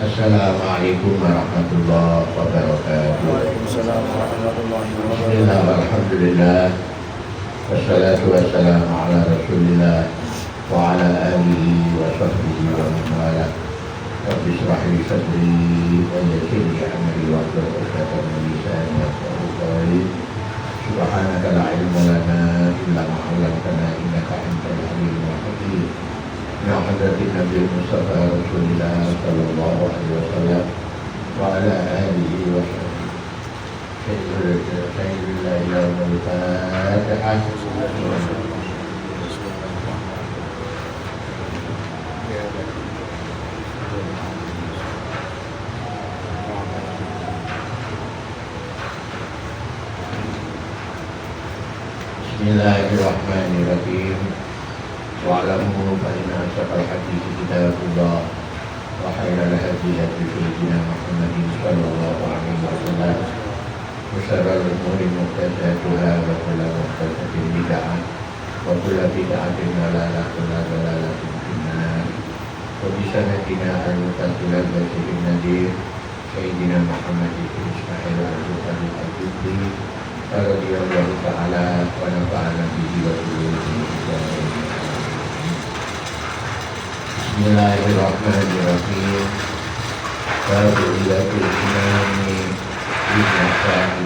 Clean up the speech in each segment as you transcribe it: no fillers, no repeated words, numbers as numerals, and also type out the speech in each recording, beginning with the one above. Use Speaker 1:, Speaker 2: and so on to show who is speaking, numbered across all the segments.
Speaker 1: Assalamualaikum warahmatullahi wabarakatuh.
Speaker 2: Waalaikumsalam warahmatullahi wabarakatuh.
Speaker 1: Bismillah, alhamdulillah. Wassalatu wassalamu ala rasulillah wa ala alihi wa sahbihi wa man wala. Rabbi shrah li sadri wa yassir li amri wa hlul 'uqdatam min lisani yafqahu qawli. Subhanaka la ilma lana illa ma 'allamtana innaka antal alimul hakim. Ya hadratin Nabi Mustafa Rasulillah sallallahu alaihi wasallam wa ala alihi wa sahbihi. Sayyidillah yaumul Fatihah. Bismillahirrahmanirrahim. Wa'alamu fa'inna asaqal hadithi kitabullah wa khairal hadi hadi sayyidina Muhammadin sallallahu alaihi wasallam wa syarrul umuri muhdatsatuha wa kullu muhdatsatin bid'ah wa kullu bid'atin dhalalah wa kullu dhalalatin finnar. Wa bi sanadina al-mutasilal basyir nadir sayyidina Muhammadin Ismail al-Bukhari radhiyallahu ta'ala wa nafa'ana bihi wa bihi. Bismillahirrahmanirrahim. Babu ilatul imami Ibn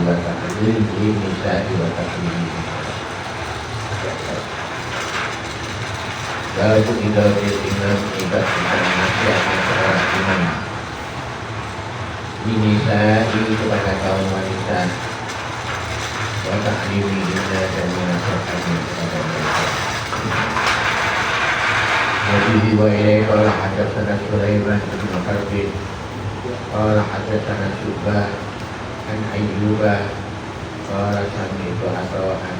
Speaker 1: wa ta'lim Ibn wa ta'lim. Babu ilatul imam Ibn nasihatnya seorang imam Ibn kepada kaum wanita wa ta'limihina dan menasihatnya kepada mereka. Nabi wa ilaihi qala hadatsana Sulaiman bin Harbin qala hadatsana Syu'bah an Ayyuba qala sami'tu Ata'an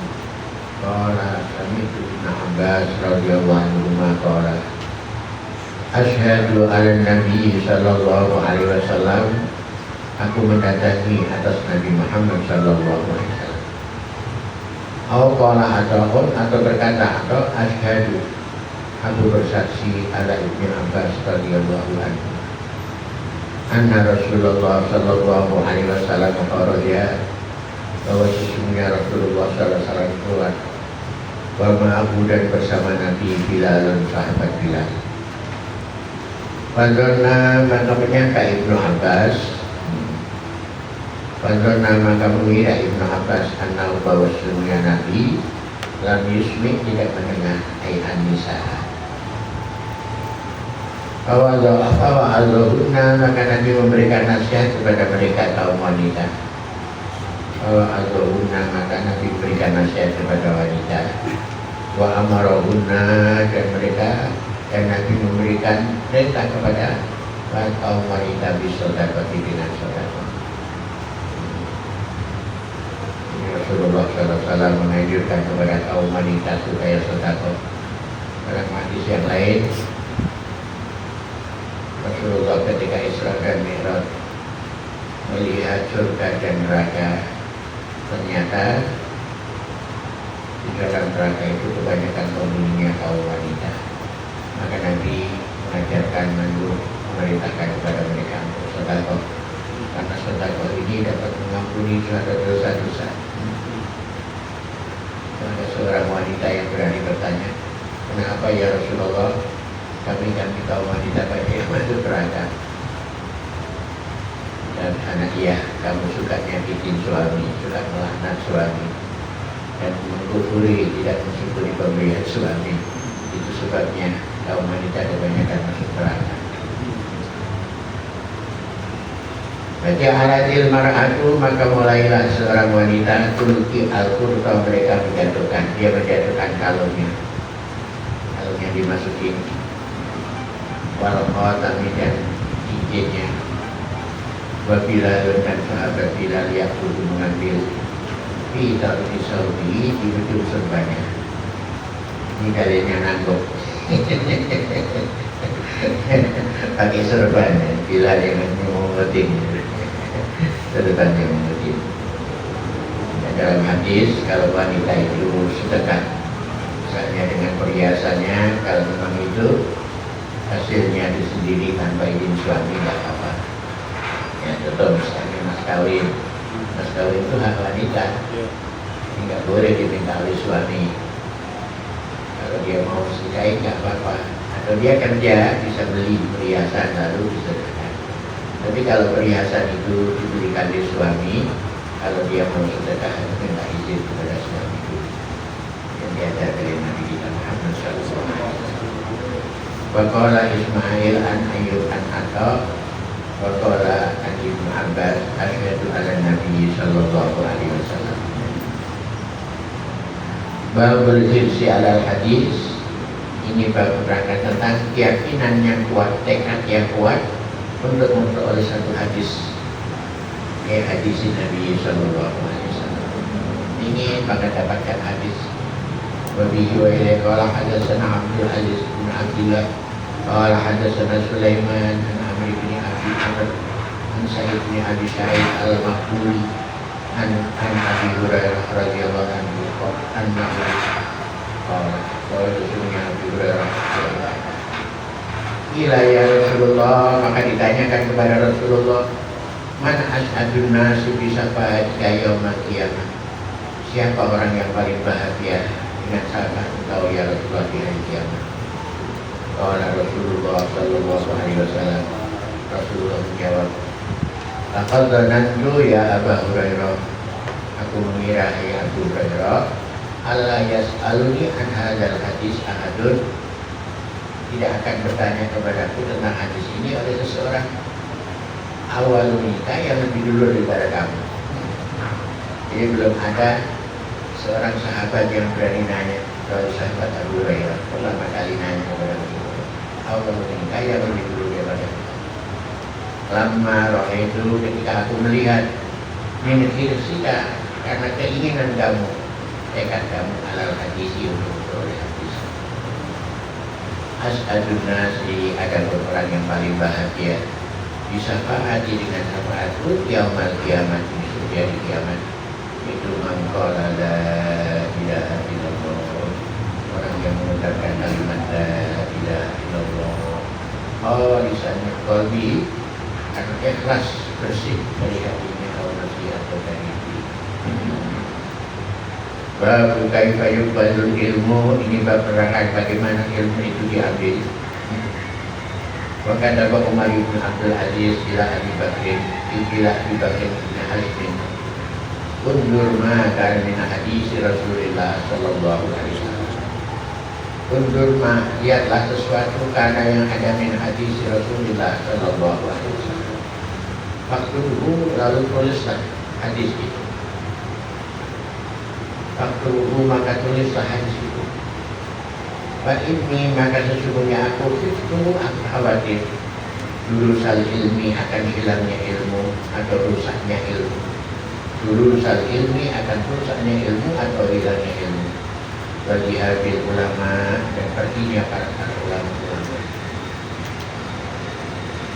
Speaker 1: qala sami'tu Ibn Abbas radhiyallahu anhuma qala asyhadu ala Nabi sallallahu alaihi wasallam, aku mendatangi atas Nabi Muhammad sallallahu alaihi wasallam. Atau berkata atau asyhadu, aku bersaksi ala Ibnu Abbas radhiyallahu anhu anna Rasulullah sallallahu alaihi wasallam kharaja, bahwa sesungguhnya Rasulullah sallallahu alaihi wasallam keluar wa ma'ahu dan bersama Nabi Bilal, sahabat Bilal. Fadzanna maka menyangka Ibnu Abbas maka mengira Ibnu Abbas anna bahwa sesungguhnya Nabi lam yusmi tidak mendengar ayat nisa. Awal-awalnya maka Nabi memberikan nasihat kepada mereka kaum wanita. Awal-awalnya maka Nabi memberikan nasihat kepada wanita. Wa amarahunna dan Nabi memberikan perintah kepada kaum wanita bisedekah dengan sedekah. Rasulullah SAW menganjurkan kepada kaum wanita supaya sedekah. Dalam hadis yang lain, Rasulullah ketika Isra dan Mi'raj melihat surga dan neraka, ternyata di dalam neraka itu kebanyakan penghuninya kaum wanita. Maka Nabi mengajarkan, memerintahkan kepada mereka untuk sedekah, karena sedekah ini dapat mengampuni segala dosa-dosa. Ada seorang wanita yang berani bertanya, kenapa ya Rasulullah, kami kaum wanita banyak masuk neraka? Dan anak kamu suka nyakitin suami, suka melaknat suami, dan mengkufuri, tidak mensyukuri pemberian suami. Itu sebabnya kaum wanita kebanyakan masuk neraka. Faja'alatil mar'atu, maka mulailah seorang wanita tulki al-qurta, mereka menjatuhkan kalungnya dimasukin wal-khatami dan cincinnya. Wa Bilal dan sahabat Bilal yakudu mengambil kita di Saudi di ujung serbannya. Ini kalinya nangkuk pakai serban, Bilal yang mengutin serban yang mengutin. Dalam hadis, kalau wanita itu sedekah misalnya dengan perhiasannya, kalau memang itu hasilnya itu sendiri tanpa izin suami nggak apa-apa. Ya contoh misalnya mas kawin itu hak wanita, ini nggak boleh diminta oleh suami. Kalau dia mau sedekah nggak apa-apa, atau dia kerja bisa beli perhiasan lalu disedekahkan. Tapi kalau perhiasan itu diberikan oleh suami, kalau dia mau sedekah minta izin kepada suami itu yang diajar dari Nabi kita Muhammad SAW. Waqala Ismail an Ayyub an Atta waqala an Ibnu Abbas asyhadu ala Nabi sallallahu alaihi wasallam. Babul hirsi ala hadis, ini bab berangkat tentang keyakinan yang kuat, tekad yang kuat untuk memperoleh satu hadis, hadis Nabi sallallahu alaihi wasallam. Ingin maka dapatkan hadis. Wabihi wa ilaihi qala hadatsana Abdul Aziz bin Abdullah qala hadatsana Sulaiman an Amr bin Abi Amr an Sa'id bin Abi Sa'id al-Maqburi an Abi Hurairah radhiyallahu anhu annahu qala Rasulullah Abi Hurairah ila ya Rasulullah, maka ditanyakan kepada Rasulullah, man as'adun nasi bi syafaa'atika yaumil qiyamah, siapa orang yang paling bahagia dengan syafaat engkau ya Rasulullah di hari kiamat? Qala Rasulullah sallallahu alaihi wasallam, Rasulullah menjawab, laqad dhanantu ya Abu Hurairah, aku mengira ya Abu Hurairah, alla yas'aluni an hadzal hadis ahadun, tidak akan bertanya kepadaku tentang hadis ini oleh seseorang awal nikah yang lebih dulu daripada kamu. Jadi belum ada seorang sahabat yang berani nanya kepada sahabat Abu Hurairah, pertama kali nanya kepada Rasulullah awal nikah yang lebih dulu daripada kamu. Lama roh itu ketika aku melihat min hirsika, karena keinginan kamu, tekad kamu alal hadisi untuk memperoleh hadis. As'adun nasi, ada orang yang paling bahagia bisa syafaati dengan syafaatku yaumil kiamat, di hari kiamat, itu mangqala la ilaha illallah, orang yang mengucapkan kalimat la ilaha illallah lisannya qalbi, karena ikhlas bersih dari hatinya atau nasi atau dari hati. Bab kaifa yuqbalul ilmu, ini bab penerangkan bagaimana ilmu itu diambil. Maka dapat Umar bin Abdul Aziz ila Abi Bakrin bin Hazmin, undur ma kana min hadis Rasulullah sallallahu alaihi wasallam. Undur ma, lihatlah sesuatu karena yang ada min hadis Rasulullah sallallahu alaihi wasallam. Waktu dulu lalu tulislah hadis itu. Waktu dulu maka tulislah hadis itu. Wa inni, maka sesungguhnya aku khawatir lurusal ilmi, akan hilangnya ilmu atau rusaknya ilmu. Lurusal ilmi, akan rusaknya ilmu atau hilangnya ilmu. Bagi hadir ulama, dan perginya para ulama.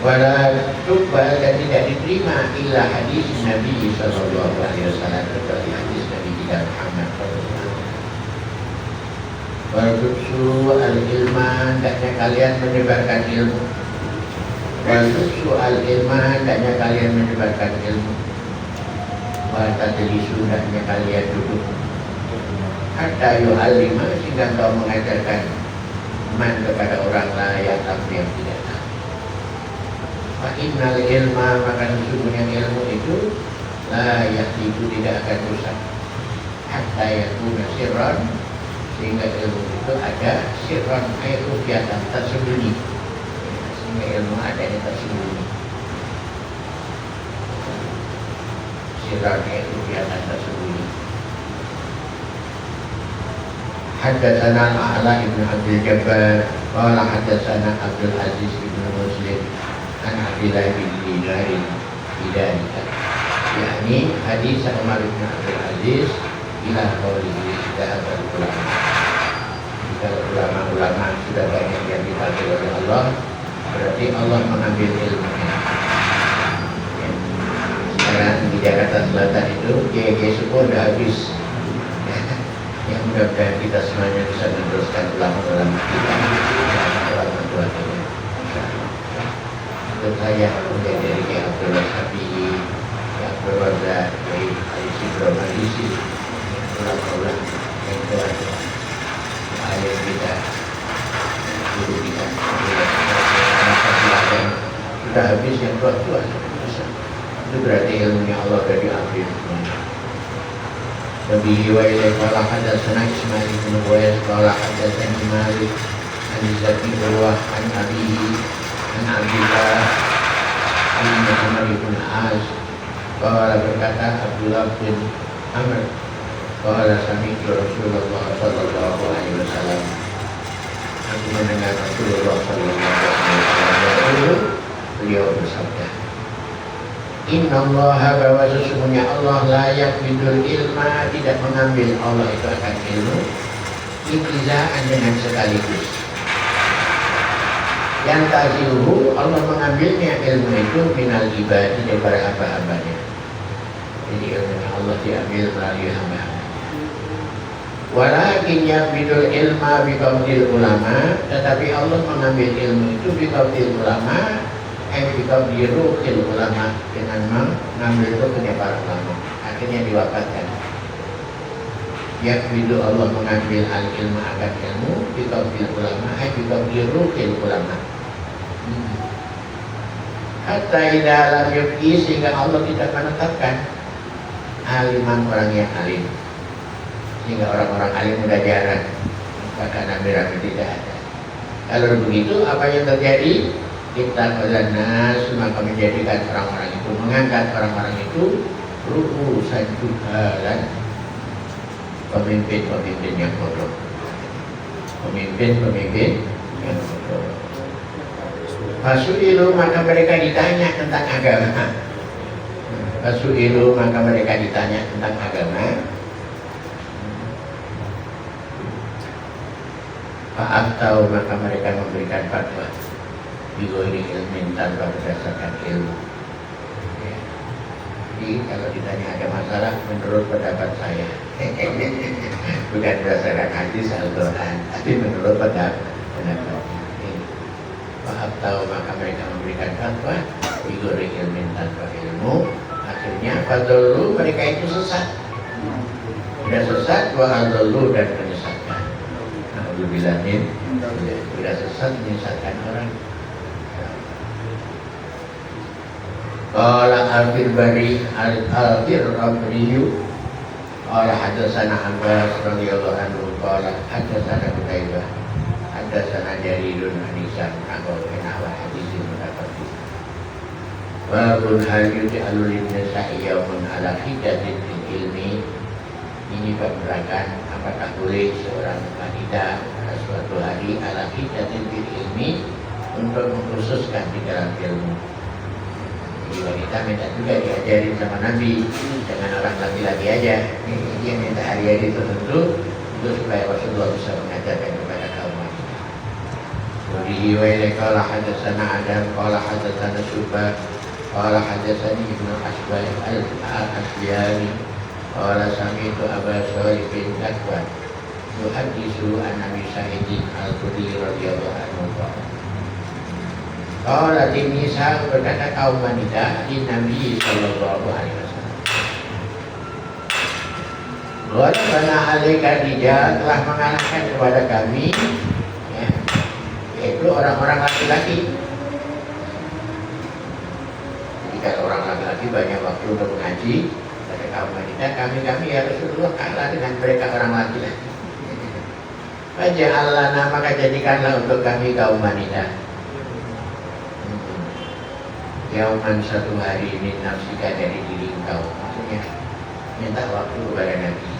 Speaker 1: Wala tuqbal, dan tidak diterima illa hadis Nabi sallallahu alaihi wasallam, kecuali hadis Nabi kita Muhammad sallallahu alaihi wasallam. Waltutsu al-ilman, hendaknya kalian menyebarkan ilmu. Waltutsu al-ilman, hendaknya kalian menyebarkan ilmu. Waltadlisu, hendaknya kalian duduk. Hatta yu'allima, sehingga kau mengajarkan man kepada orang lain yang tidak tahu. Fa innal ilma, maka sesungguhnya ilmu itu la yahdiku, tidak akan rusak. Hatta yakuna sirran, sehingga ilmu itu ada sirran, ayat rupiatan tersembunyi, sehingga ilmu ada yang tersembunyi. Sirran, ayat rupiatan tersembunyi. Haddatsana Al-A'la ibn Abdul Jabbar qala haddatsana Abdul Aziz ibn Muslim an Abdillah bin Dinar bidzalika, yakni hadis Umar bin Abdul Aziz ila qaulihi sahabat ulama. Kalau ulama-ulama sudah banyak yang dipanggil oleh Allah, berarti Allah mengambil ilmunya. Sekarang di Jakarta Selatan itu kiai-kiai semua udah habis. Yang mudah-mudahan kita semuanya bisa meneruskan ulama-ulama kita, ulama tua kita. Tentu saja kemudian dari Ki Abdullah Sabi, Ki Abdul Razak, Ki Alisi Bromadisi, ulama-ulama yang telah ayat kita, guru kita, sudah habis yang tua-tua. Itu berarti ilmunya Allah sudah diambil semuanya. Wabihi wa ilaihi qala hadatsana Ismail bin Uwais qala hadatsani Malik an Zaki Urwah an Abihi an Abdillah an Muhammad bin Az qala berkata Abdullah bin Amr qala sami'tu Rasulullah sallallahu alaihi wasallam, aku mendengar Rasulullah sallallahu alaihi wasallam beliau bersabda, Innallaha, bahwa sesungguhnya Allah layak bidul ilma, tidak mengambil Allah itu akan ilmu intizaan dengan sekaligus. Yang tazihu, Allah mengambilnya ilmu itu minal ibadi daripada hamba-hambanya. Jadi ilmunya Allah diambil melalui hamba-hamba. Walakin bidul ilma biqaudil ulama, tetapi Allah mengambil ilmu itu biqaudil ulama, bikabdi ruhil ulama, dengan mengambil ruhnya para ulama, akhirnya diwafatkan. Yakbidu, Allah mengambil al-ilmu akan ilmu bikabdi ulama, bikabdi ruhil ulama. Hatta idza lam yubqi, sehingga Allah tidak menetapkan aliman, orang yang alim, sehingga orang-orang alim sudah jarang, maka nabi-nabi tidak ada. Kalau begitu apa yang terjadi? Kita nas, maka menjadikan orang-orang itu, mengangkat orang-orang itu ru'usan juhalan, pemimpin-pemimpin yang bodoh, pemimpin-pemimpin yang bodoh. Fasu'ilu, maka mereka ditanya tentang agama. Fasu'ilu, maka mereka ditanya tentang agama. Fa'aftau, maka mereka memberikan fatwa bighairi ilmin, tanpa berdasarkan ilmu. Ya. Jadi kalau ditanya ada masalah, menurut pendapat saya, bukan berdasarkan hadis Al-Quran, tapi menurut pendapatnya. Maaf tahu, maka mereka memberikan fatwa bighairi ilmin, tanpa ilmu. Akhirnya fadallu, mereka itu sesat. Sudah sesat, wa adallu, dan menyesatkan. Alhamdulillah, sudah sesat, menyesatkan orang. Qala al-Firbari al-Firabri qala hadatsana Abbas radhiyallahu anhu qala hadatsana Qutaibah hadatsana Jarirun Hanisan atau kenapa hadis mutaqaddim. Babun hal yuj'alu lin-nisa'i yawmun ala hidatin fil ilmi. Ini bab menerangkan apakah boleh seorang wanita pada suatu hari ala hidatin fil ilmi, untuk mengkhususkan di dalam ilmu. Jadi wanita minta juga diajarin sama Nabi, dengan orang laki-laki aja. Dia minta hari-hari tertentu untuk supaya Rasulullah bisa mengajarkan kepada kaum wanita. Wabihi wa ilaihi qala hadatsana Adam qala hadatsana Syu'bah qala hadatsani Ibnu Asbah al-Asyari qala sami'tu Aba Shalih bin Zakwan yuhaddisu an Nabi Sa'id al-Khudri radhiyallahu anhu. Qala Nisa, berkata kaum wanita di Nabi sallallahu alaihi wasallam, Rabbana alaika rijal, telah mengalahkan kepada kami, ya, yaitu orang-orang laki-laki. Jika orang laki-laki banyak waktu untuk mengaji, kata kaum wanita, kami ya Rasulullah kalah dengan mereka orang laki-laki. Faj'alna, maka jadikanlah untuk kami kaum wanita yauman, satu hari, min nafsika, dari diri engkau. Maksudnya minta waktu kepada Nabi.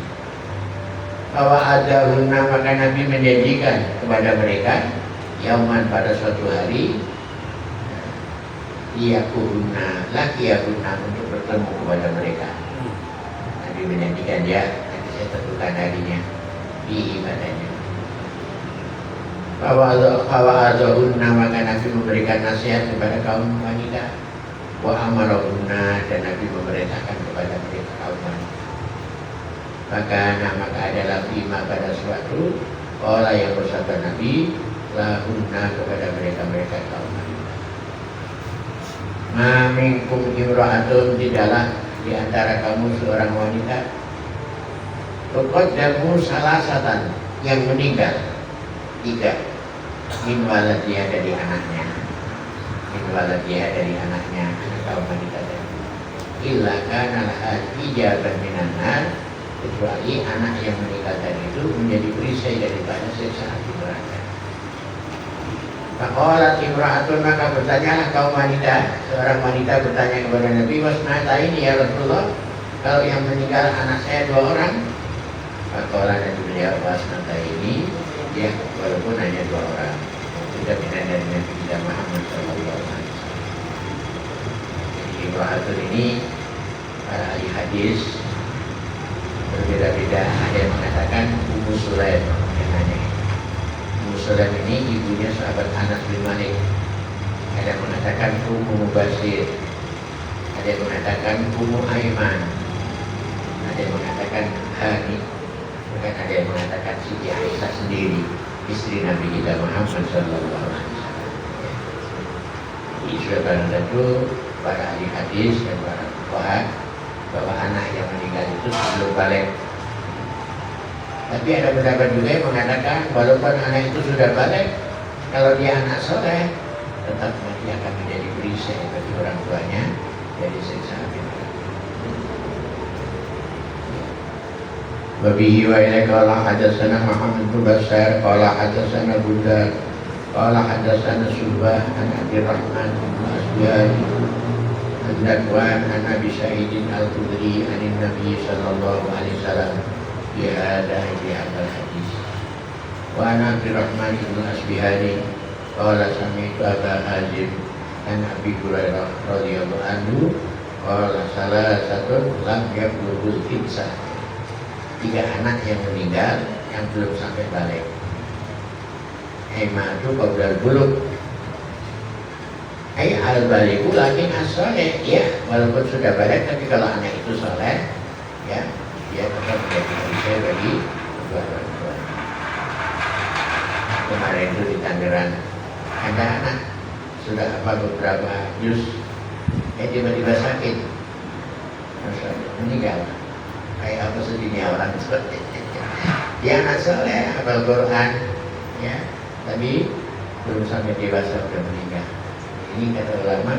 Speaker 1: Bahwa adahunna, maka Nabi menjanjikan kepada mereka yauman, pada suatu hari, liyakuhunna, lakiyahunna, untuk bertemu kepada mereka. Nabi menjanjikan, ya nanti saya tentukan harinya di ibadahnya. Bahwa adahunna, maka Nabi memberikan nasihat kepada kaum wanita. Wa amarahunna, dan Nabi memerintahkan kepada mereka kaum wanita. Maka adalah lima, pada suatu orang yang bersabda Nabi lahunna, kepada mereka kaum wanita. Ma minkum imra'atun, tidaklah di antara kamu seorang wanita tuqaddamu salasatan, yang meninggal 3 min waladiha, dari anaknya, min waladiha, dari anaknya, anak kaum wanita tadi. Illa kana laha hijaban minan nar, kecuali anak yang meninggal tadi itu menjadi perisai daripada siksa api neraka. Faqalat imra'atun, maka bertanyalah kaum wanita, seorang wanita bertanya kepada Nabi, wasnata ini ya Rasulullah, kalau yang meninggal anak saya 2 orang. Faqalat, dan beliau, wasnata ini ya, walaupun hanya 2 orang, sudah pindah dari Nabi kita Muhammad sallallahu alaihi wasallam. Jadi imra'atun ini para ahli hadis berbeda-beda. Ada yang mengatakan Ummu Sulaim, yang nanya. Ummu Sulaim ini ibunya sahabat Anas bin Malik. Ada yang mengatakan Ummu Mubasir, ada yang mengatakan Ummu Aiman, ada yang mengatakan Hani, bahkan ada yang mengatakan Siti Aisyah sendiri, istri Nabi kita Muhammad sallallahu alaihi wasallam. Jadi sudah tentu para ahli hadis dan para fuqaha bahwa anak yang meninggal itu belum balik. Tapi ada pendapat juga yang mengatakan walaupun anak itu sudah balik, kalau dia anak soleh, tetap nanti akan menjadi perisai bagi orang tuanya dari siksa api neraka. Wabihi wa ilaika qala hadatsana Muhammad bin Bashar qala hadatsana Bundar qala hadatsana Subah an Abdurrahman bin Asbiyan an-Nakwan an Abi Sa'id al-Khudri an Nabi sallallahu alaihi wasallam fi hadha hadis. Wa an Abdurrahman bin Asbihan qala sami'tu Aba Hazim an Abi Hurairah radhiyallahu anhu qala salasatun lam yablughul insah. 3 anak yang meninggal yang belum sampai balik. Ematu qablal bulugh. Ay al-baliku lakin as-soleh, ya, walaupun sudah balik, tapi kalau anak itu soleh, ya, dia tetap menjadi perisai bagi kedua orang tua. Kemarin itu di Tangerang ada anak sudah beberapa juz, tiba-tiba sakit, meninggal. Kayak apa sedihnya orang seperti itu. Dia anak soleh, hafal Quran, ya, tapi belum sampai dewasa sudah meninggal. Ini kata ulama,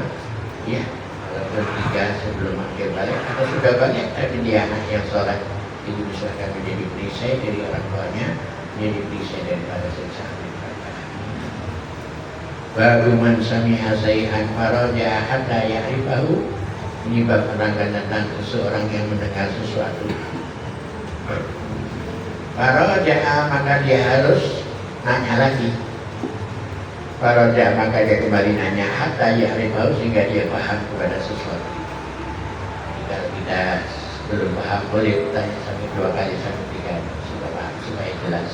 Speaker 1: ya, walaupun 3 sebelum akhir balik atau sudah balik, tapi dia anak yang soleh, itu bisa akan menjadi perisai dari orang tuanya, menjadi perisai daripada siksa api neraka. Baru man sami'a sayhan faraja hatta ya'rifahu. Ini bab menerangkan tentang seseorang yang mendengar sesuatu. Faraja, maka dia harus nanya lagi. Faraja, maka dia kembali nanya hatta ya'rifahu, sehingga dia paham kepada sesuatu. Jadi kalau kita belum paham, boleh bertanya sampai 2 kali sampai 3 supaya jelas.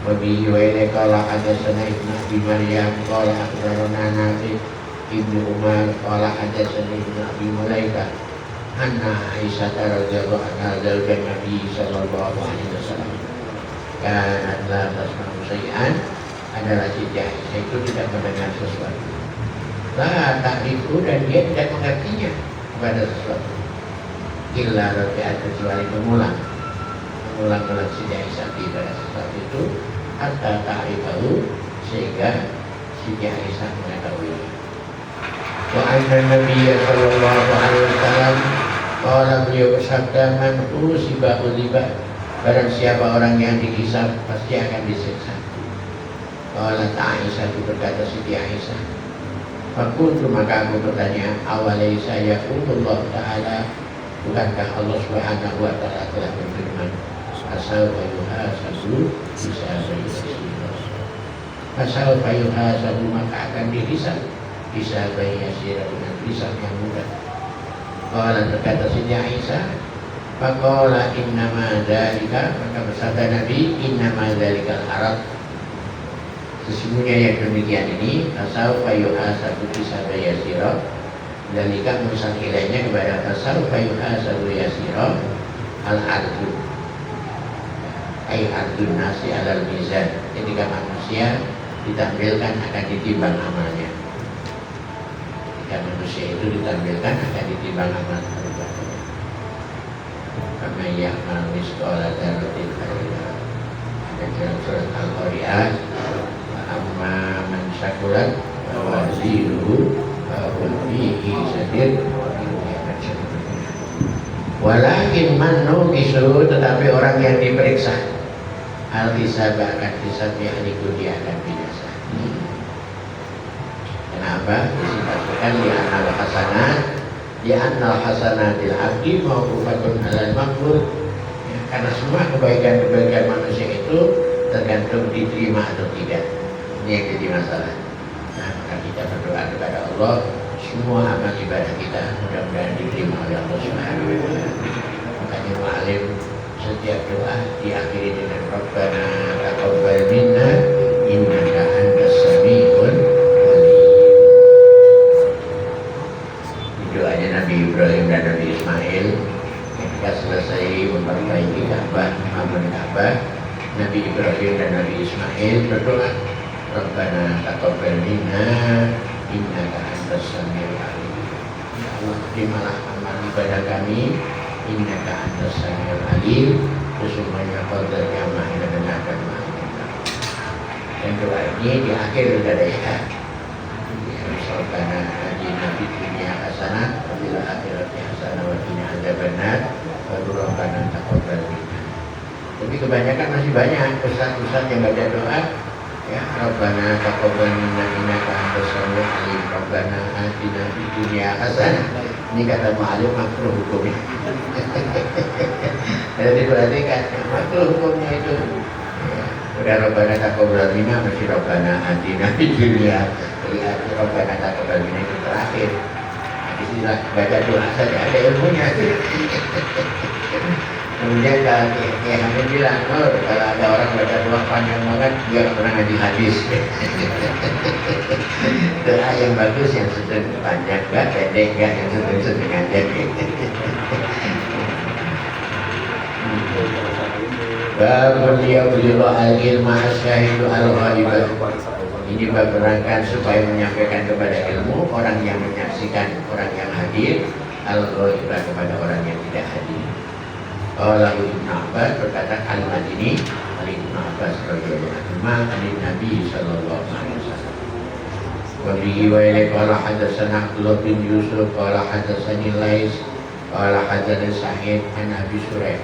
Speaker 1: Wabihi wa ilaika qala hadatsana Ibnu Abi Maryam qala akhbarana Nafi Ibnu Umar qala hadatsana Ibnu Abi Mulaika anna Aisyah radhiyallahu anha zaujan Nabi sallallahu alaihi wasallam kanat la tasma'u syai'an, adalah Siti Aisyah itu tidak mendengar sesuatu, la ta'rifu, dan dia tidak mengertinya kepada sesuatu, illa rabi'at, kecuali mengulang Siti Aisyah pada sesuatu itu, hatta ta'rifahu, sehingga Siti Aisyah mengetahui. Wa anna Nabiya sallallahu alaihi wasallam qala, beliau bersabda, man usiba uliba, barang siapa orang yang dihisab pasti akan disiksa. Qala Aisyah, berkata Siti Aisyah, fakultu, maka aku bertanya, awalaysa yaqulullah ta'ala, bukankah Allah subhanahu wa ta'ala telah berfirman, asawfa yuhasabu hisaban yasira, asawfa yuhasabu, maka akan dihisab hisaban yasira, dengan hisab yang mudah. Qala, berkata Siti Aisyah, faqala innama dzalika, maka bersabda Nabi, innama dzalikal arad, sesungguhnya yang demikian ini, asawfa yuhasabu hisaban yasira, dzalika mursal ilainya kepada asawfa yuhasabu yasira al-ardu, ay ardun nasi alal mizan, ketika manusia ditampilkan akan ditimbang amalnya. Ketika ketika manusia itu ditampilkan akan ditimbang amal perbuatannya. Kama ya'mal misqala dzarratin khairan. Ada dalam surat Al-Qari'ah, wa amma man syakurat wa wazinuhu fa fihi sadir. Walakin man nuqisu, tetapi orang yang diperiksa al-hisab akan hisab ya'liku, dia akan binasa. Kenapa? Disebutkan di annal hasanatil abdi mawqufatun 'alal maqbul. Ya, karena semua kebaikan-kebaikan manusia itu tergantung diterima atau tidak. Ini yang jadi masalah. Nah, maka kita berdoa kepada Allah, semua amal ibadah kita mudah-mudahan diterima oleh Allah Subhanahu wa taala. Makanya mu'alim setiap doa diakhiri dengan Rabbana taqabbal minna innaka antas samiul alim. Doanya Nabi Ibrahim dan Nabi Ismail ketika selesai memperbaiki Ka'bah, membangun Ka'bah, Nabi Ibrahim dan Nabi Ismail berdoa, Rabbana taqabbal minna innaka antas samiul alim. Ya Allah, terimalah amal ibadah kami, innaka antas samiul alim, sesungguhnya Kau zat yang maha mendengar dan maha mengetahui. Dan doa ini di akhir dari ayat, Rabbana atina fid dunya hasanah wa fil akhirati hasanah wa qina adzabannar wa rabbana taqabbal minna. Tapi kebanyakan masih banyak ustaz-ustaz yang baca doa, ya Rabbana taqabbal minna innaka antas samiul alim, Rabbana atina fid dunya hasanah. Ini kata mu'alif makruh hukumnya. Jadi diperhatikan makruh hukumnya itu. Ya, udah Rabbana taqabbal minna masih Rabbana atina fid dunya. Jadi Rabbana taqabbal minna itu terakhir. Istilah baca doa saja ada ilmunya. Kemudian Kiai Hamid bilang, kalau ada orang baca doa panjang banget, dia nggak pernah ngaji hadis. Doa yang bagus yang sedang panjang, nggak pendek, nggak yang sedang aja. Babun liyabligha al-ilma asyahidu al-ghaibah. Ini bab berangkat supaya menyampaikan kepada ilmu orang yang menyaksikan, orang yang hadir, al-ghaibah kepada orang yang tidak hadir. Allah Ibn Abbas berkata kalimat ini, Ibn Abbas radhiyallahu anhu dari Nabi sallallahu alaihi wasallam. Wa bihi wa ilaihi qala hadatsana Abdullah bin Yusuf qala hadatsani Lais qala hadatsani Sa'id an Abi Suraih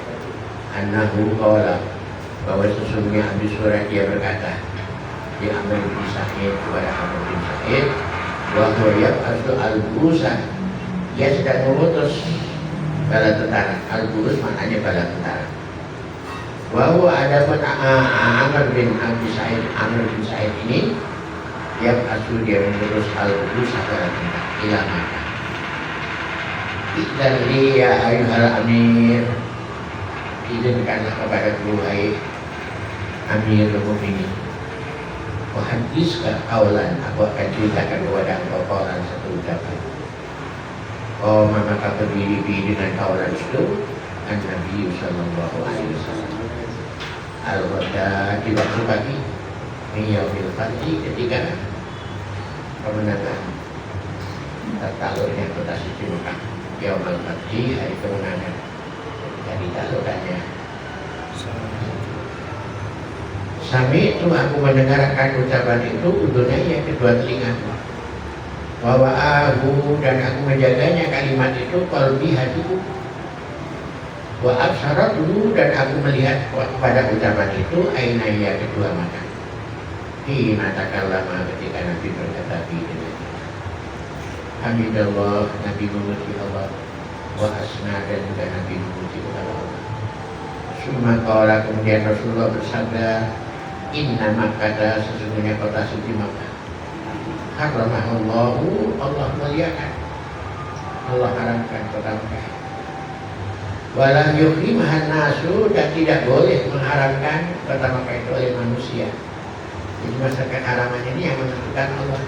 Speaker 1: annahu qala, bahwa sesungguhnya Abi Suraih dia berkata, dia Amr bin Sa'id kepada Amr bin Sa'id, wa huwa yab'atsu al-burusa, dia sedang mengutus bala tentara. Al-burus maknanya bala tentara. Bahwa ada pun Amr bin Sa'id ini yang asal dia mengurus al-burus bala tentara ila Makkah. Dan dia ayuhal amir, izinkanlah kepada wahai Amirul Mukminin, hadiskan kaulan, aku akan ceritakan kepada engkau kaulan satu ucapan. Oh, maka berdiri dengan kaulan itu Nabi sallallahu alaihi wasallam. Al-Wada di waktu pagi, Yaumil Fathi, ketika kemenangan takluknya kota suci Mekah. Yaumil Fathi, hari kemenangan, jadi taklukannya. Sami itu aku mendengarkan ucapan itu, udunnya kedua telingaku. Bahwa aku dan aku menjaganya kalimat itu qalbi hatiku. Wa absaratu dan aku melihat pada ucapan itu ainaya kedua mata. Hina takallama ketika Nabi berkata dengan Hamidallah, Nabi memuji Allah. Wa asna dan juga Nabi memuji kepada Allah. Summa qala, kemudian Rasulullah bersabda, inna Makkah, sesungguhnya kota suci Makkah, haramahullahu, Allah muliakan, Allah haramkan kota Makkah. Walam yuhrimhan nasu, dan tidak boleh mengharamkan kota Makkah itu oleh manusia. Jadi masakan haraman ini yang menentukan Allah.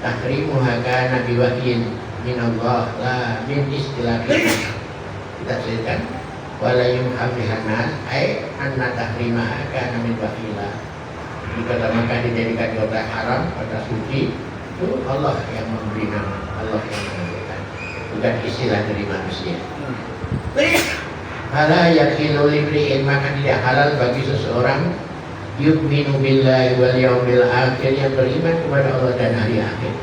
Speaker 1: Tahrimuha kana biwahyin min Allah, la min istilah kita ceritakan. Wala yumhamlihan nas, ay anna tahrimaha kana min wahyilah. Di kota Makkah dijadikan kota haram, kota suci, itu Allah yang memberi nama, Allah yang menentukan, bukan istilah dari manusia. Fala yakhilu limri'in, maka tidak halal bagi seseorang yu'minu billahi wal yawmil akhir, yang beriman kepada Allah dan hari akhir,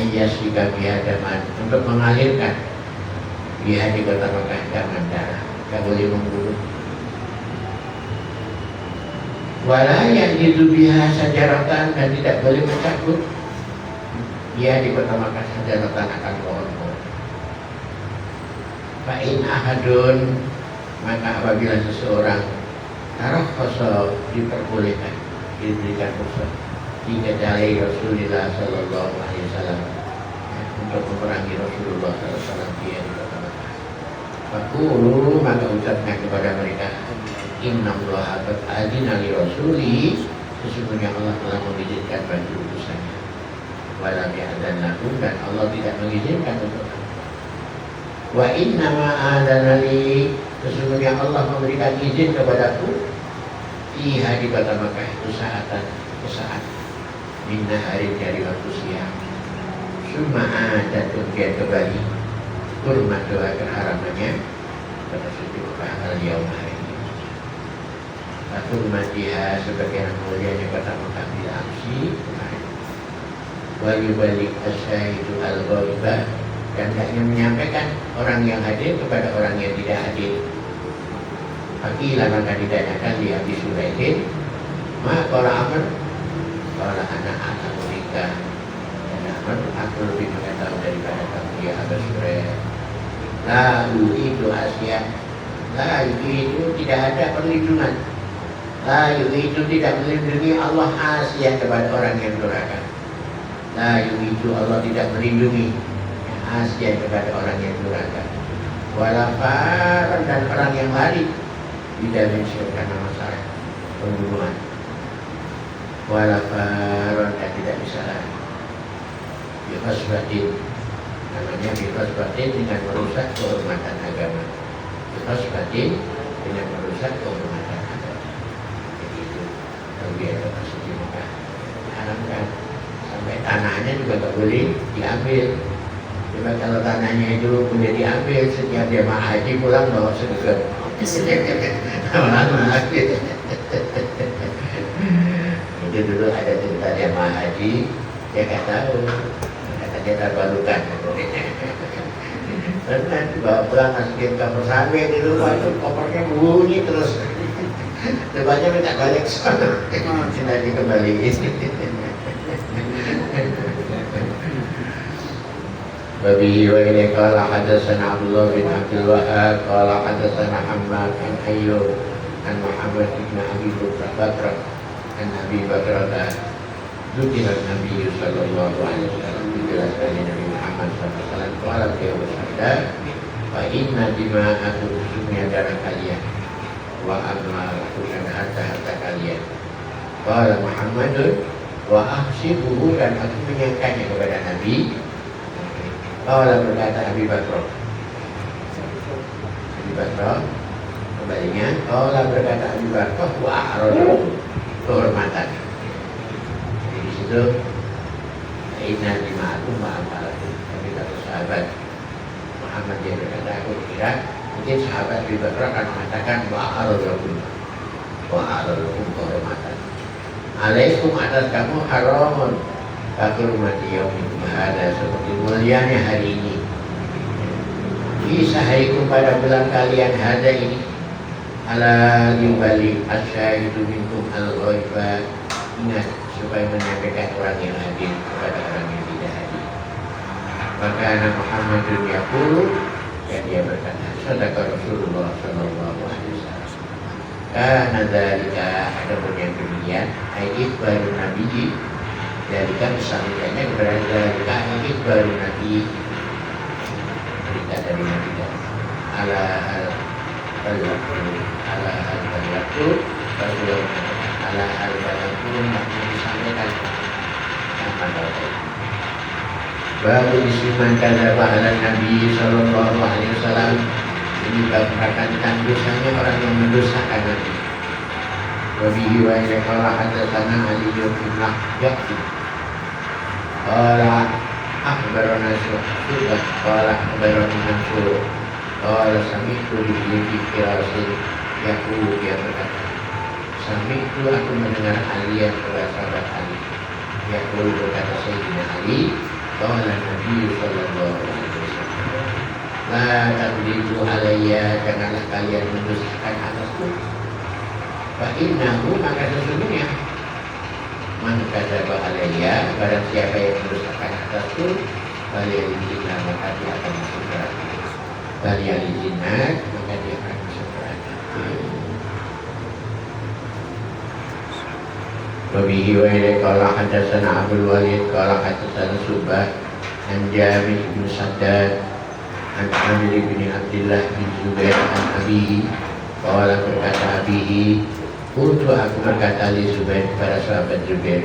Speaker 1: ayyasika biadaman, untuk mengalirkan dia di kota Mekah dengan darah, tidak boleh membunuh. Wala yang biha sajaratan, dan tidak boleh mencabut dia di kota Mekah sajaratan akan pohon-pohon. Fa'in ahadun, maka apabila seseorang taruh kosong, diperbolehkan, diberikan kosong jika dari Rasulullah Sallallahu Alaihi Wasallam, untuk memerangi Rasulullah Sallallahu Alaihi Wasallam dia di kota Mekah. Fakulu, maka ucapkan kepada mereka, Innallaha qad adzina li rasuli, sesungguhnya Allah telah mengizinkan bagi utusannya. Walam ya'dzan lakum, dan Allah tidak mengizinkan untuk kamu. Wa inna ma adzana li, sesungguhnya Allah memberikan izin kepadaku iha di kota Makkah itu sesaat minna hari dari waktu siang. Summa ada kemudian kembali kurma doa keharamannya pada suci Makkah al-yaum hari ini. Kurmatiha sebagai mulianya kota Makkah bila amsi kemarin. Wa yubalik asyahidu al-ghaibah, dan hendaknya menyampaikan orang yang hadir kepada orang yang tidak hadir. Fakilah, maka ditanyakan di Abi Suraitin, ma qala Amr, qala anak Amerika, dan Amr, aku lebih mengetahui daripada kamu ya Abu Suraid. La itu Asia, la itu tidak ada perlindungan, la itu tidak melindungi Allah Asia kepada orang yang durhaka. La itu Allah tidak melindungi Asia kepada orang yang durhaka. Walafar, dan orang yang lari tidak mensyirkan masalah pembunuhan. Walafar, dan tidak bisa lari. Bihasbatin, namanya bihasbatin, dengan merusak kehormatan agama. Bihasbatin, dengan merusak kehormatan agama. Jadi itu kalau dia masuk di Mekah, diharamkan. Sampai tanahnya juga tak boleh diambil. Coba kalau tanahnya itu boleh diambil, setiap jemaah haji pulang bawa sedekah. Itu dulu ada cerita jemaah haji, dia nggak tahu, katanya terbarukan. Karena bawa pulang masukin kamar sampai di rumah itu kopernya bunyi terus. Depannya minta balik sana, sudah dikembaliin. Wabihi wa ilaihi qala hadatsana Abdullah bin Abdul Wahhab qala hadatsana Hammad bin Ayyub an Muhammad bin Abi Bakr an Abi Bakr dzikra Nabi sallallahu alaihi wasallam, dijelaskan Nabi Muhammad sallallahu alaihi wasallam qala beliau bersabda, fa inna dima'akum, sesungguhnya darah kalian, wa amwalakum, dan harta-harta kalian. Qala Muhammadun wa ahsibuhu, dan aku menyangkanya kepada Nabi. Qala, berkata Abi Bakr, kembalinya, qala berkata Abi Bakr, wa a'radu, kehormatan. Jadi di situ inna dima'akum wa amwalakum. Tapi kata sahabat Muhammad dia berkata, aku kira mungkin sahabat Abi Bakr akan mengatakan wa a'radu, kehormatan. Alaikum, atas kamu haramun kakurmati yaumikum hada, seperti mulianya hari ini. Isahaikum, pada bulan kalian hada ini. Ala yubalik asyahidu minkum al-ghaibah, ingat supaya menyampaikan orang yang hadir kepada orang yang tidak hadir. Maka anak Muhammadun yaqulu, dan dia berkata, sadaqa Rasulullah sallallahu alaihi wasallam. Karena dzalika, ada yang demikian, ayat baru Nabi, dari kan sampainya kepada dari baru Nabi, berita dari Nabi dan ala al-balaqu, ala al-balaqu, makna disampaikan sama doa. Baru disiman kadzaba ala Nabi sallallahu alaihi wasallam, ini merupakan dosanya orang yang mendustakan Nabi. Wabihi wa ilaihi qala hadatsana Ali bin Yaqub Qala akhbarana Syu'bah qala akhbarani Mansur qala sami'tu bi firasin yaqulu, dia berkata, sami'tu, aku mendengar Ali yang sahabat Ali, yaqulu, berkata Sayyidina Ali, qala Nabi sallallahu alaihi wasallam, la tadribu alayya, janganlah kalian mendustakan atasku. Fa innahu, maka sesungguhnya, man kadzaba alayya, barang siapa yang mendustakan atasku, falyalijinna, maka dia akan masuk neraka. Falyalijinna, maka dia akan masuk neraka. Wa bihi wa ilaihi qala hadatsana Abdul Walid qala hadatsana Subah an Jami' bin Saddad an Amir bin Abdullah bin Zubair an abihi qala, berkata abihi, untuk aku berkata li Zubair, kepada sahabat Zubair,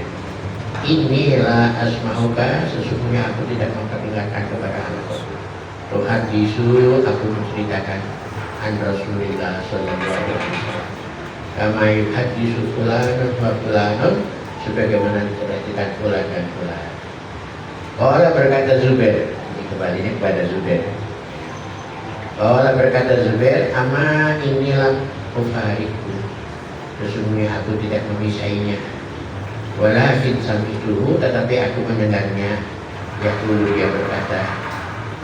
Speaker 1: inilah asma'uka, sesungguhnya aku tidak memperdengarkan kepada anakku, tuhadisu, aku menceritakan an Rasulillah sallallahu alaihi wasallam, kama yuhadisu fulanun wa fulanun, sebagaimana diceritakan fulan dan fulan. Qala, berkata Zubair, ini kembalinya kepada Zubair. Qala, berkata Zubair, ama inilah ufariku, sesungguhnya aku tidak memisainya. Walakin sami'tuhu, tetapi aku mendengarnya. Yaqulu, dia berkata,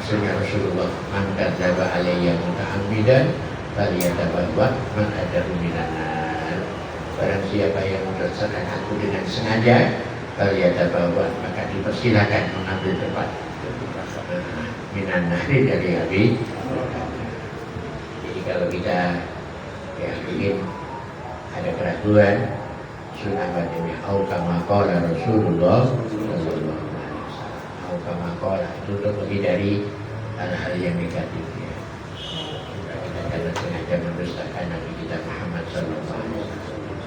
Speaker 1: maksudnya Rasulullah, man kadzaba alayya muta'ammidan falyatabawwa maq'adahu minan nar, barang siapa yang mendustakan aku dengan sengaja, falyatabawwa, maka dipersilakan mengambil tempat minan nar, dari api. Jadi kalau kita yang ingin ada keraguan, sunnah batinnya au kama qala Rasulullah sallallahu alaihi wasallam, au kama qala, itu untuk menghindari hal-hal yang negatifnya. Kita jangan sengaja mendustakan Nabi kita Muhammad sallallahu alaihi wasallam.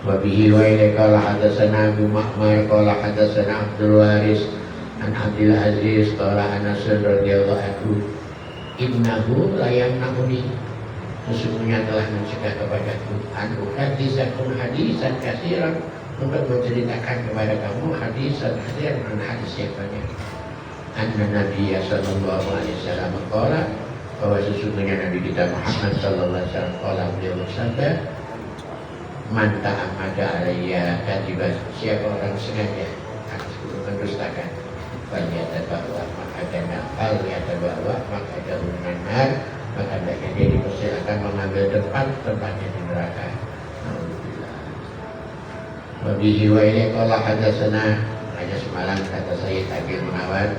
Speaker 1: Wa bihi wa ilaihi qala hadatsana Abu Ma'mar qala hadatsana Abdul Waris an Abdul Aziz qala Anas radhiyallahu anhu, innahu la yamna'uni, sesungguhnya telah mencegah kepadaku an uhadisakum hadisan katsiran, untuk menceritakan kepada kamu hadisan katsiran, hadis yang banyak. Anna Nabi sallallahu alaihi wasallam qala, bahwa sesungguhnya Nabi kita Muhammad sallallahu alaihi wasallam qala, beliau bersabda, man ta'ammada alayya kadiban, siapa orang sengaja atasku mendustakan, falyatabawa maka jauh benar, maka hendaknya dia dipersilakan mengambil tempatnya di neraka. Alhamdulillah. Wabihi wa ilaihi qala hadatsana, hanya semalam kata saya Agil Munawar,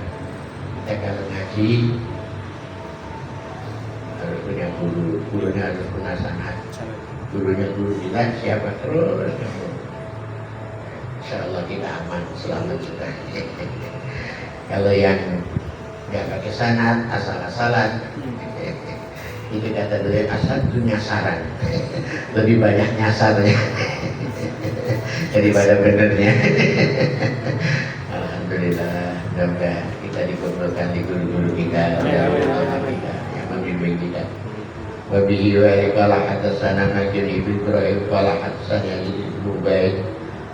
Speaker 1: kita kalau ngaji harus punya guru, gurunya harus punya sanad, gurunya guru kita siapa terus, insyaallah kita aman, selamat sudah. Kalau yang nggak pakai sanad, asal-asalan, itu kata beliau, asal itu nyasaran, lebih banyak nyasarnya daripada benernya. Alhamdulillah, mudah-mudahan kita dikumpulkan di guru-guru kita, yang membimbing kita. Wabihi wa qala hadatsana Majid ibn Ibrahim qala hadatsana Ibnu Ubaid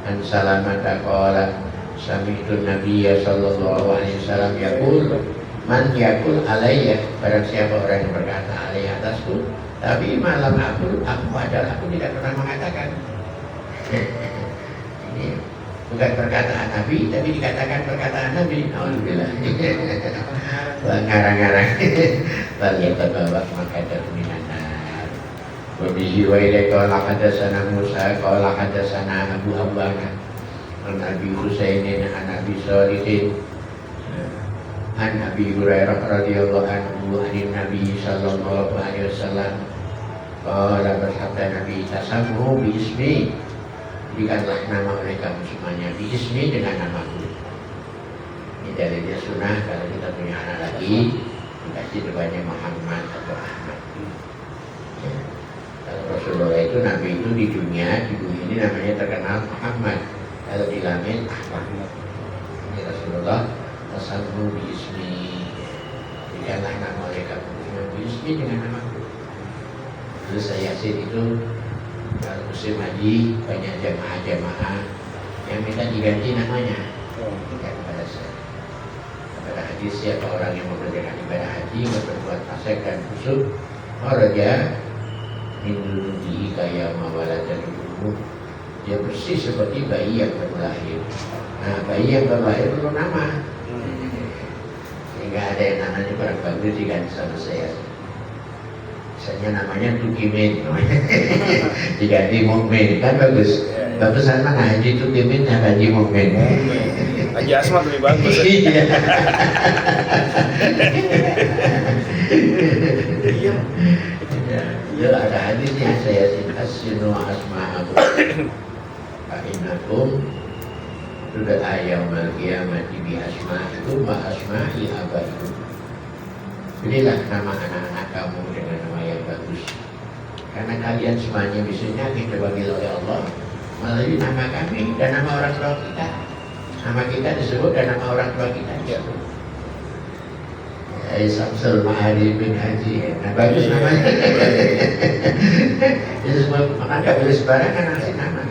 Speaker 1: an Salamah qala sami'tu Nabiyya sallallahu alaihi wasallam yaqul, man yaqul alayya, barang siapa orang yang berkata alayya atasku, tapi malam aku adalah aku tidak pernah mengatakan. Ini bukan perkataan Nabi, tapi dikatakan perkataan Nabi. Alhamdulillah. Ngarang-ngarang. Falyatabawwa maq'adahu minan nar. Wa bihi wa ilaihi qala hadatsana Musa qala hadatsana Abu Awana an Abi Husainin an Abi Shalihin an Abi Hurairah radhiyallahu anhu an Nabi sallallahu alaihi wasallam qala, bersabda Nabi, tasammu bi ismi, berikanlah nama oleh kamu semuanya bi ismi, dengan namaku. Ini dalilnya sunnah, kalau kita punya anak lagi dikasih depannya Muhammad atau Ahmad. Ya. Kalau Rasulullah itu, Nabi itu di dunia, di bumi ini namanya terkenal Muhammad, kalau di langit Ahmad. Ini Rasulullah, tasammu bi ismi, berikanlah nama oleh kamu semuanya bi ismi, dengan namaku. Terus saya Yasin itu kalau musim haji banyak jamaah-jamaah yang minta diganti namanya, bukan pada saya. Jadi siapa orang yang mengerjakan ibadah haji berbuat fasik dan busuk, kharaja min dunubihi kaya mawaladan umum. Dia persis seperti bayi yang baru lahir. Nah, bayi yang baru lahir perlu nama. Sehingga ada yang namanya kurang bagus diganti sama saya. Misalnya namanya Tukimin, diganti Mukmin, kan bagus. Bagusan mana Haji Tukimin dan Haji Mukmin?
Speaker 2: Haji Asmat lebih bagus.
Speaker 1: Iya. Ya, ada hadisnya saya asinu asma'akum fa'innakum sudah ayamal qiyamati bi asma'ikum wa asma'i abaikum. Berilah nama anak-anak kamu dengan nama yang bagus, karena kalian semuanya biasanya kita panggil oleh Allah melalui nama kami dan nama orang tua kita. Nama kita disebut dan nama orang tua kita disebut. Samsul Ma'ari bin Haji, nah bagus namanya. Itu semua, maka nggak boleh sembarangan ngasih nama.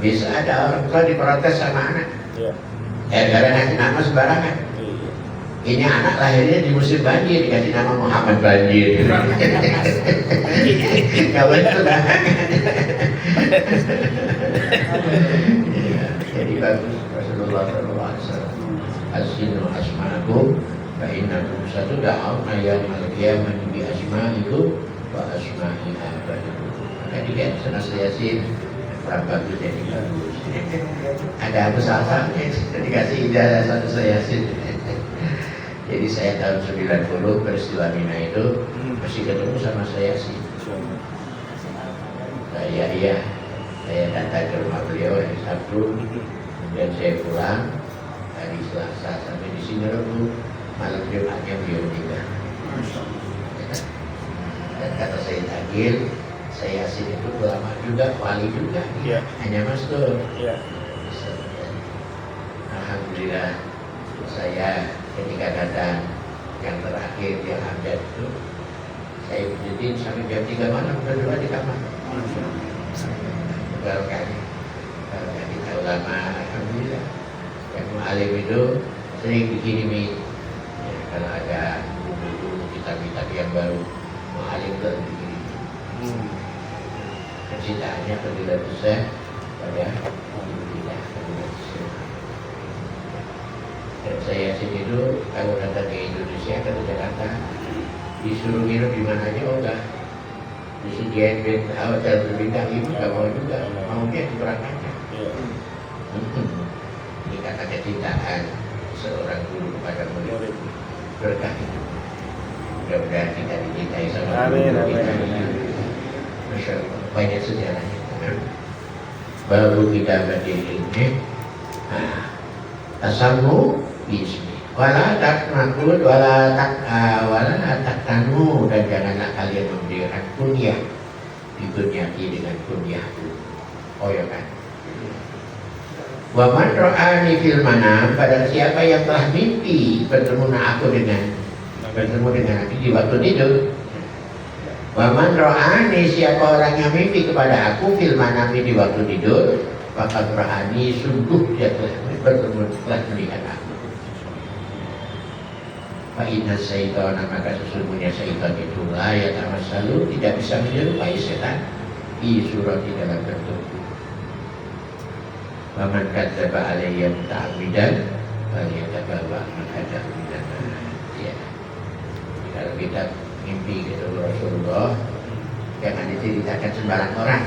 Speaker 1: Bisa ada orang tua diprotes sama anak, karena ngasih nama sembarangan. Ini anak lahirnya di musim banjir, dikasih nama Muhammad Banjir. Nggak boleh sembarangan. Jadi bagus Rasulullah SAW. Asinu asma'akum fa'innakum satud'auna yaumal qiyamati bi asma'ikum wa asma'i abaikum. Maka dilihat Sunan Yasin kurang bagus jadi bagus. Ada apa salahnya dikasih ijazah Sunan Yasin. Jadi saya tahun 90 peristiwa Mina itu masih ketemu sama saya sih. Saya datang ke rumah beliau hari Sabtu, dan saya pulang hari Selasa sampai di sini Rabu, malam Jumatnya beliau meninggal. Dan kata saya Agil, saya Yasin itu ulama juga, wali juga, hanya Mas tuh. Alhamdulillah saya ketika datang yang terakhir yang Hamzah itu, saya berdiri sampai jam 3 malam berdua di kamar. Barokahnya kita ulama, alhamdulillah. Yang mu'alim itu sering dikirimi ya, kalau ada buku-buku kitab-kitab yang baru mu'alim itu dikirimi. Kecintaannya fadilah besar pada alhamdulillah fadilah besar. Dan saya sini itu kalau datang ke Indonesia, ke Jakarta, disuruh nginep di mana aja, oh enggak. Disediain bed hotel berbintang itu nggak mau juga, maunya di perangkatnya. Ini kata kecintaan seorang guru kepada murid, berkah itu. Mudah-mudahan kita dicintai sama guru kita. Masya Allah, banyak sejarahnya. Baru kita berdiri ini, tasamu bismi. Wala taknakul, wala taktanu, dan janganlah kalian memberikan kunyah, dikunyaki dengan kunyah itu. Oh ya kan. Wa man ra'ani fil manam, pada siapa yang telah mimpi bertemu aku dengan aku di waktu tidur. Wa man ra'ani, siapa orang yang mimpi kepada aku fil manam di waktu tidur, maka ra'ani sungguh dia telah melihat aku. Fa'inna syaitana, maka sesungguhnya syaitan itu layak amat selalu tidak bisa menyerupai setan di surat di dalam bentuk. Waman kadzdzaba alayya muta'ammidan falyatabawwa maq'adahu minan nar. Ya. Kalau kita mimpi ketemu Rasulullah, jangan diceritakan sembarang orang.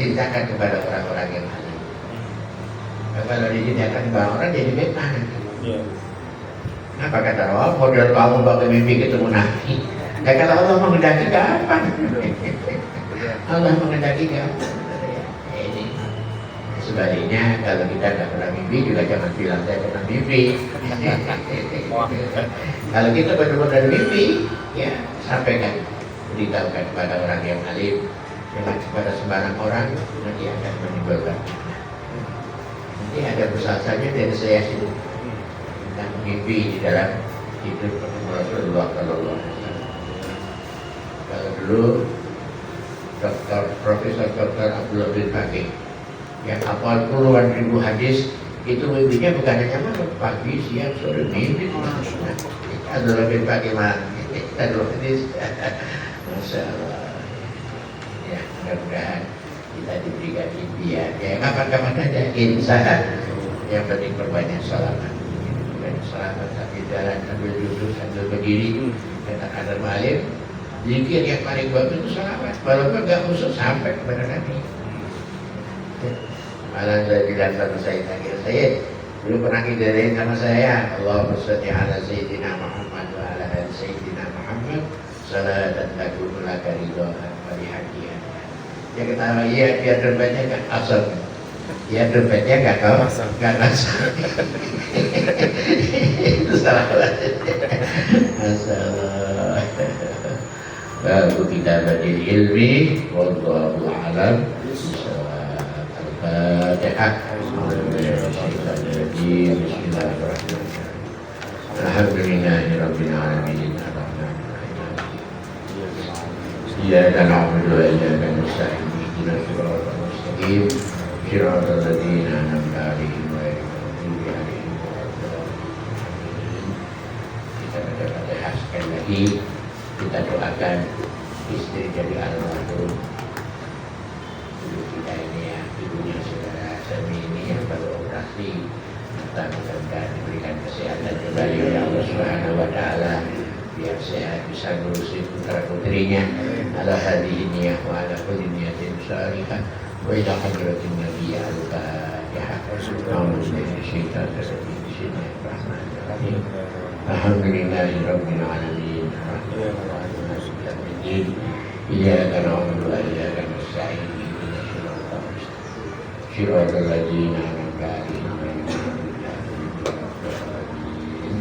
Speaker 1: Ceritakan kepada orang-orang yang alim. Kalau diceritakan kepada orang jadi fitnah. Apa kata Allah? Model kamu pakai mimpi ketemu Nabi. Nah, kalau Allah menghendaki kapan? Allah menghendaki kapan? Ini sebaliknya, kalau kita tidak pernah mimpi juga jangan bilang saya pernah mimpi. Kalau kita benar-benar mimpi, ya sampaikan, beritahukan kepada orang yang alim, jangan kepada sembarang orang, nanti akan menimbulkan. Nanti ada bersasanya dari saya sini. Dan mimpi di dalam hidup Rasulullah SAW. Kalau dulu Profesor Dr. Abdullah bin Fakih yang hafal puluhan ribu hadis Itu mimpinya bukan hanya malam, pagi, siang, sore, mimpi. Ada lebih pagi malam, ada lebih. Masya Allah. Ya, mudah-mudahan kita diberikan impian. Ya, kapan-kapan aja, insan. Yang penting perbanyak salaman. Dan selamat sambil jalan, sambil duduk, sambil berdiri. Kata Adar Malik, zikir yang paling bagus itu salawat. Walaupun nggak khusus sampai kepada Nabi. Malah saya bilang sama saya dulu pernah ngidarain sama saya, Allahumma sholli ala Sayyidina Muhammad wa ala ali Sayyidina Muhammad salatan takunu laka ridhaan wa lihadiyan. Dia ketawa, iya biar dompetnya gak kosong. Ya dompetnya gak kosong, gak kosong. Itu salah. Masalah. Baru kita badil ilmi, wallahu a'lam. Al-Fatihah. Bismillahirrahmanirrahim. Alhamdulillahirabbil alamin. Iyyaka na'budu wa iyyaka nasta'in. Ihdinas siratal mustaqim. Siratal ladzina an'amta 'alaihim ghairil maghdubi 'alaihim waladdallin. Kita baca Fatihah sekali lagi. Kita doakan istri dari almarhum ibu kita ini ya, ibunya saudara Sami ini yang baru operasi. Mudah-mudahan diberikan kesehatan kembali oleh Allah Subhanahu wa Ta'ala, biar sehat bisa ngurusin putra putrinya. Ala hadhihi niyah wa ala kulli niyatin shalihah wa ila hadratin Nabi al-Fatihah. Bismillahirrahmanirrahim. Alhamdulillahirabbil alamin. Iyyaka na'budu wa iyyaka nasta'in. Ihdinas siratal ladzina an'amta 'alaihim ghairil maghdubi 'alaihim waladdallin.